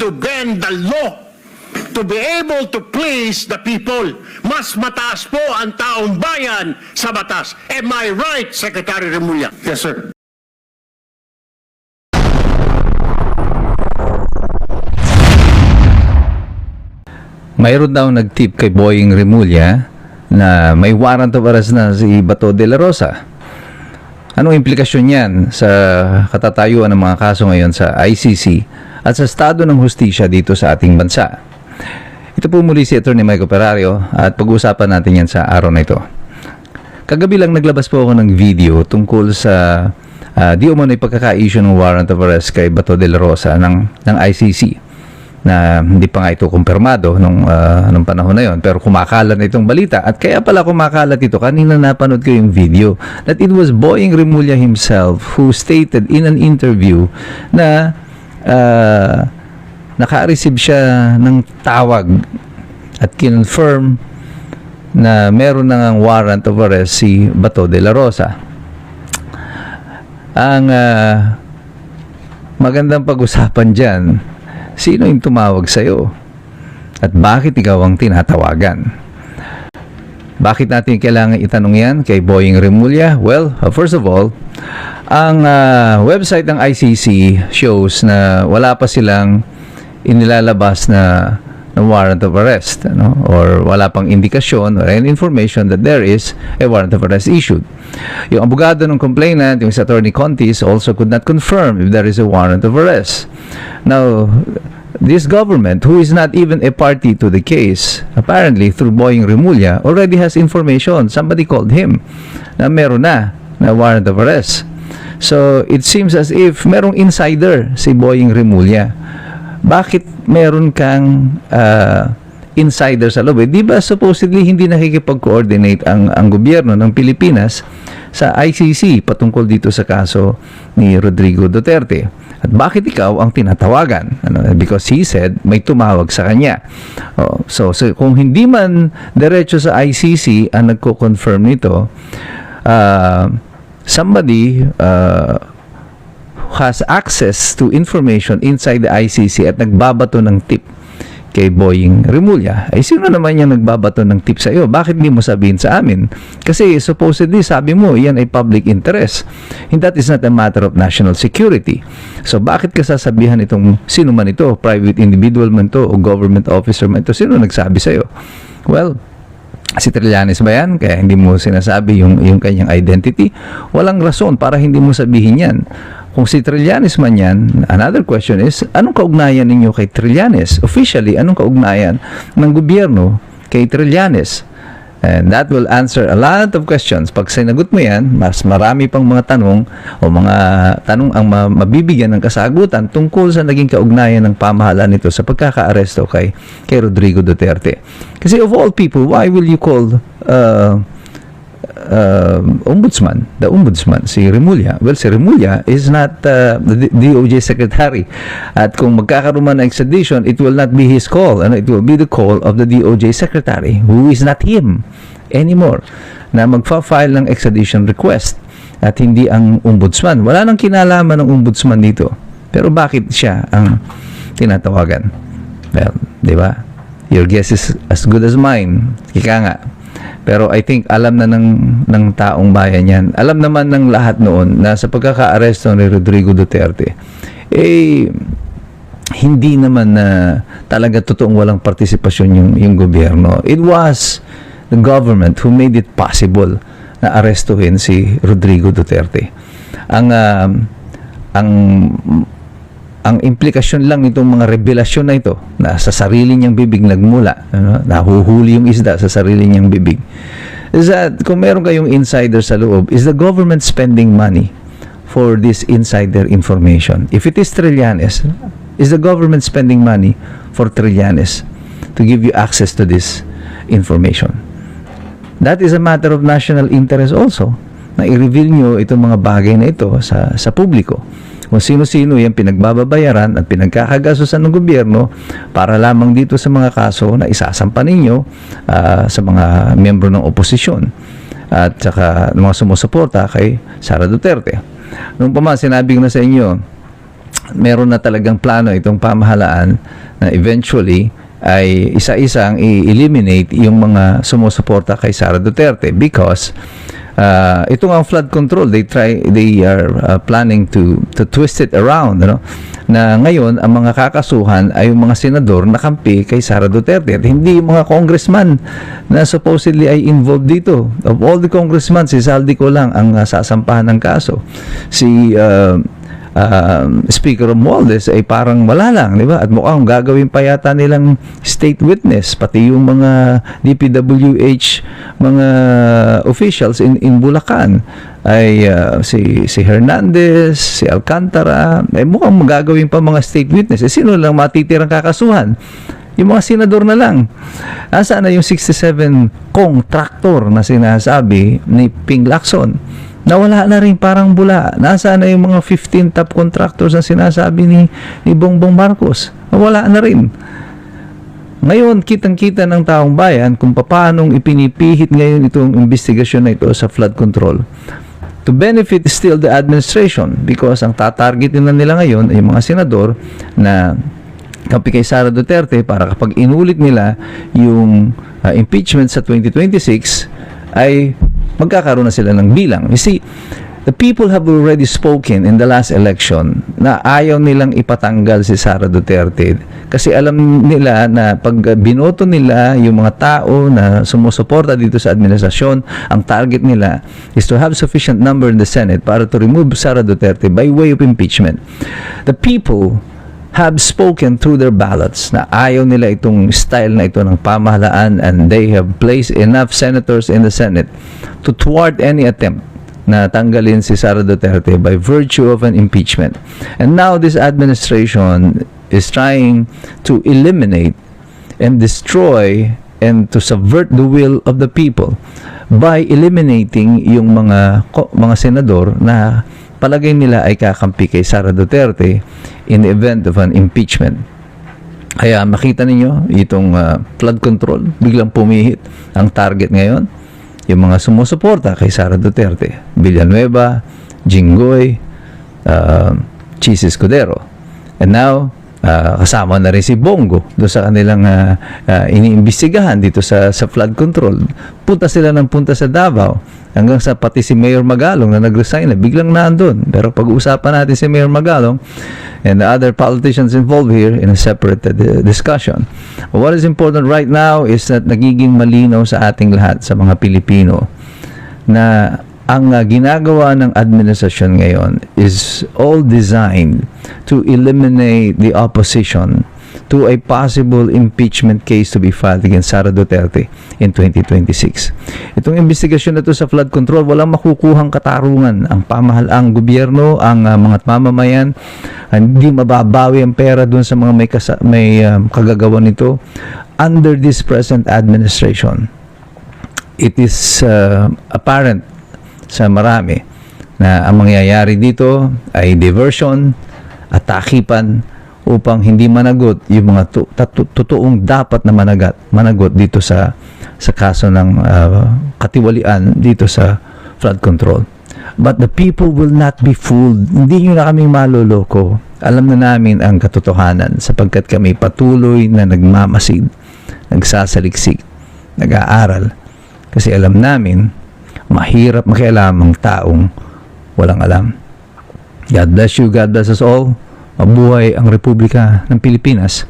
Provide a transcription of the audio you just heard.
to bend the law to be able to please the people. Mas mataas po ang taong bayan sa batas. Am I right, Secretary Remulla? Yes, sir. Mayroon daw nag-tip kay Boying Remulla na may warrant of arrest na si Bato de la Rosa. Anong implikasyon yan sa katatayuan ng mga kaso ngayon sa ICC at sa estado ng hustisya dito sa ating bansa? Ito po muli si Atty. Mike Operario at pag-uusapan natin yan sa araw na ito. Kagabi lang naglabas po ako ng video tungkol sa di umano'y pagkaka-issue ng warrant of arrest kay Bato de la Rosa ng ICC. Na hindi pa nga ito kumpirmado nung panahon na yon, pero kumakalat na itong balita. At kaya pala kumakalat ito, kanina napanood ko yung video, that it was Boying Remulla himself who stated in an interview na naka-receive siya ng tawag at kinonfirm na meron na ngang warrant of arrest si Bato de la Rosa. Ang magandang pag-usapan dyan, sino yung tumawag sa'yo? At bakit ikaw ang tinatawagan? Bakit natin kailangan itanong yan kay Boying Remulla? Well, first of all, ang website ng ICC shows na wala pa silang inilalabas na warrant of arrest, or wala pang indikasyon or any information that there is a warrant of arrest issued. Yung abogado ng complainant, yung si Attorney Contis, also could not confirm if there is a warrant of arrest. Now, this government, who is not even a party to the case, apparently through Boying Remulla, already has information. Somebody called him na meron na warrant of arrest. So, it seems as if merong insider si Boying Remulla. Bakit meron kang insider sa loob? Di ba supposedly hindi nakikipag-coordinate ang gobyerno ng Pilipinas sa ICC patungkol dito sa kaso ni Rodrigo Duterte? At bakit ikaw ang tinatawagan? Because he said may tumawag sa kanya. So kung hindi man diretso sa ICC ang nagko-confirm nito, somebody has access to information inside the ICC at nagbabato ng tip kay Boying Remulla. Ay, sino naman yung nagbabato ng tip sa iyo? Bakit hindi mo sabihin sa amin? Kasi supposedly, sabi mo, yan ay public interest. And that is not a matter of national security. So, bakit ka sasabihan itong sino man ito? Private individual man to o government officer man ito? Sino nagsabi sa iyo? Well, si Trillanes ba yan? Kaya hindi mo sinasabi yung kanyang identity? Walang rason para hindi mo sabihin yan. Kung si Trillanes man yan, another question is, anong kaugnayan ninyo kay Trillanes? Officially, anong kaugnayan ng gobyerno kay Trillanes? And that will answer a lot of questions. Pag sinagot mo yan, mas marami pang mga tanong o mga tanong ang mabibigyan ng kasagutan tungkol sa naging kaugnayan ng pamahalaan nito sa pagkaka-aresto kay Rodrigo Duterte. Kasi of all people, why will you call ombudsman, the ombudsman, si Remulla? Well, si Remulla is not the DOJ secretary. At kung magkakaroon man ng extradition, it will not be his call. It will be the call of the DOJ secretary, who is not him anymore, na magfa-file ng extradition request at hindi ang ombudsman. Wala nang kinalaman ng ombudsman dito. Pero bakit siya ang tinatawagan? Well, di ba? Your guess is as good as mine. Ika nga. Pero I think alam na ng taong bayan yan. Alam naman ng lahat noon na sa pagkaka-aresto ni Rodrigo Duterte, hindi naman na talaga totoong walang partisipasyon yung gobyerno. It was the government who made it possible na arestuhin si Rodrigo Duterte. Ang implikasyon lang nitong mga revelasyon na ito, na sa sarili niyang bibig nagmula, nahuhuli yung isda sa sarili niyang bibig, is that kung meron kayong insider sa loob, is the government spending money for this insider information? If it is Trillanes, is the government spending money for Trillanes to give you access to this information? That is a matter of national interest also, na i-reveal nyo itong mga bagay na ito sa publiko. Kung sino-sino yung pinagbababayaran at pinagkakagastusan ng gobyerno para lamang dito sa mga kaso na isasampa ninyo sa mga miyembro ng oposisyon at saka ng mga sumusuporta kay Sara Duterte. Noong pa man, sinabi ko na sa inyo, meron na talagang plano itong pamahalaan na eventually ay isa-isang i-eliminate yung mga sumusuporta kay Sara Duterte because ito nga ang flood control, they are planning to twist it around, na ngayon ang mga kakasuhan ay yung mga senador na kampi kay Sara Duterte at hindi yung mga congressman na supposedly ay involved dito. Of all the congressmen, si Saldico lang ang sasampahan ng kaso. Si Speaker Romualdez ay parang wala lang, di ba? At mukhang gagawin pa yata nilang state witness, pati yung mga DPWH, mga officials in Bulacan ay si Hernandez, si Alcantara, ay mukhang magagawin pa mga state witness. Sino lang matitirang kakasuhan? Yung mga senador na lang. Nasaan na yung 67 kong traktor na sinasabi ni Ping Lacson? Nawala na rin, parang bula. Nasaan na yung mga 15 top contractors na sinasabi ni Bongbong Marcos? Nawala na rin. Ngayon, kitang-kita ng taong bayan kung paano ipinipihit ngayon itong investigasyon na ito sa flood control to benefit still the administration, because ang tatargetin na nila ngayon ay mga senador na kampi kay Sara Duterte para kapag inulit nila yung impeachment sa 2026 ay magkakaroon na sila ng bilang. You see, the people have already spoken in the last election na ayaw nilang ipatanggal si Sara Duterte kasi alam nila na pag binoto nila yung mga tao na sumusuporta dito sa administrasyon, ang target nila is to have sufficient number in the Senate para to remove Sara Duterte by way of impeachment. The people have spoken through their ballots na ayaw nila itong style na ito ng pamahalaan, and they have placed enough senators in the Senate to thwart any attempt na tanggalin si Sara Duterte by virtue of an impeachment. And now this administration is trying to eliminate and destroy and to subvert the will of the people by eliminating yung mga senador na palagay nila ay kakampi kay Sara Duterte in the event of an impeachment. Kaya makita ninyo itong flood control, biglang pumihit ang target ngayon. Yung mga sumusuporta kay Sara Duterte, Villanueva, Jinggoy, Chis Escudero. And now, kasama na rin si Bongo doon sa kanilang iniimbestigahan dito sa flood control. Punta sila sa Davao, hanggang sa pati si Mayor Magalong na nag-resign na biglang nandun. Pero pag-uusapan natin si Mayor Magalong and the other politicians involved here in a separate discussion. But what is important right now is that nagiging malinaw sa ating lahat, sa mga Pilipino, na ang ginagawa ng administrasyon ngayon is all designed to eliminate the opposition to a possible impeachment case to be filed against Sara Duterte in 2026. Itong investigasyon na ito sa flood control, walang makukuhang katarungan. Ang pamahalaang gobyerno, ang mga mamamayan, hindi mababawi ang pera dun sa mga may kagagawa nito under this present administration. It is apparent sa marami na ang mangyayari dito ay diversion at takipan upang hindi managot yung mga totoong dapat na managot dito sa kaso ng katiwalian dito sa flood control. But the people will not be fooled. Hindi nyo na kaming maloloko. Alam na namin ang katotohanan sapagkat kami patuloy na nagmamasid, nagsasaliksik, nag-aaral. Kasi alam namin, mahirap makialam ang taong walang alam. God bless you. God bless us all. Mabuhay ang Republika ng Pilipinas.